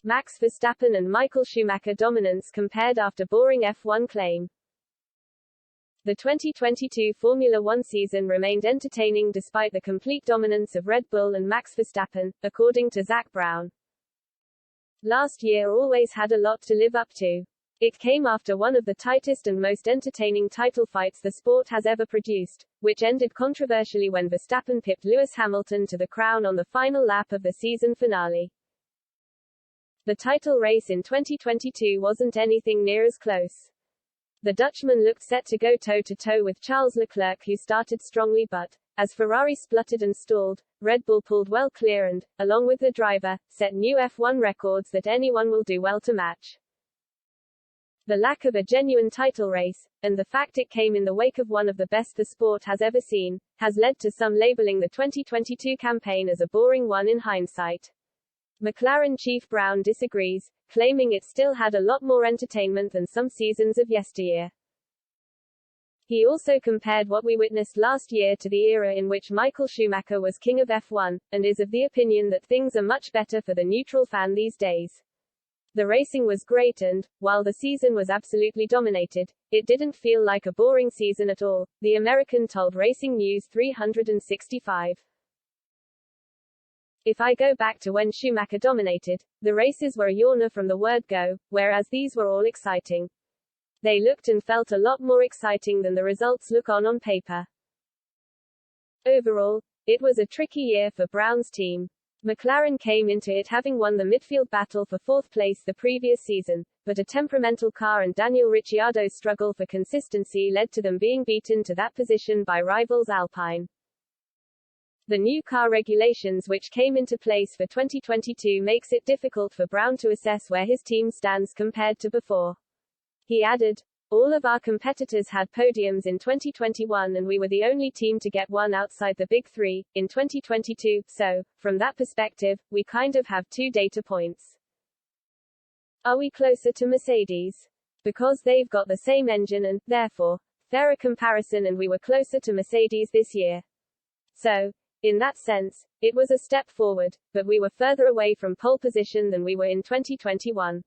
Max Verstappen and Michael Schumacher dominance compared after boring F1 claim. The 2022 Formula One season remained entertaining despite the complete dominance of Red Bull and Max Verstappen, according to Zak Brown. Last year always had a lot to live up to. It came after one of the tightest and most entertaining title fights the sport has ever produced, which ended controversially when Verstappen pipped Lewis Hamilton to the crown on the final lap of the season finale. The title race in 2022 wasn't anything near as close. The Dutchman looked set to go toe-to-toe with Charles Leclerc, who started strongly but, as Ferrari spluttered and stalled, Red Bull pulled well clear and, along with the driver, set new F1 records that anyone will do well to match. The lack of a genuine title race, and the fact it came in the wake of one of the best the sport has ever seen, has led to some labeling the 2022 campaign as a boring one in hindsight. McLaren chief Brown disagrees, claiming it still had a lot more entertainment than some seasons of yesteryear. He also compared what we witnessed last year to the era in which Michael Schumacher was king of F1, and is of the opinion that things are much better for the neutral fan these days. The racing was great and, while the season was absolutely dominated, it didn't feel like a boring season at all, the American told Racing News 365. If I go back to when Schumacher dominated, the races were a yawner from the word go, whereas these were all exciting. They looked and felt a lot more exciting than the results look on paper. Overall, it was a tricky year for Brown's team. McLaren came into it having won the midfield battle for fourth place the previous season, but a temperamental car and Daniel Ricciardo's struggle for consistency led to them being beaten to that position by rivals Alpine. The new car regulations which came into place for 2022 makes it difficult for Brown to assess where his team stands compared to before. He added, "All of our competitors had podiums in 2021 and we were the only team to get one outside the Big Three in 2022, so, from that perspective, we kind of have two data points. Are we closer to Mercedes? Because they've got the same engine and, therefore, fairer comparison, and we were closer to Mercedes this year. So, in that sense, it was a step forward, but we were further away from pole position than we were in 2021.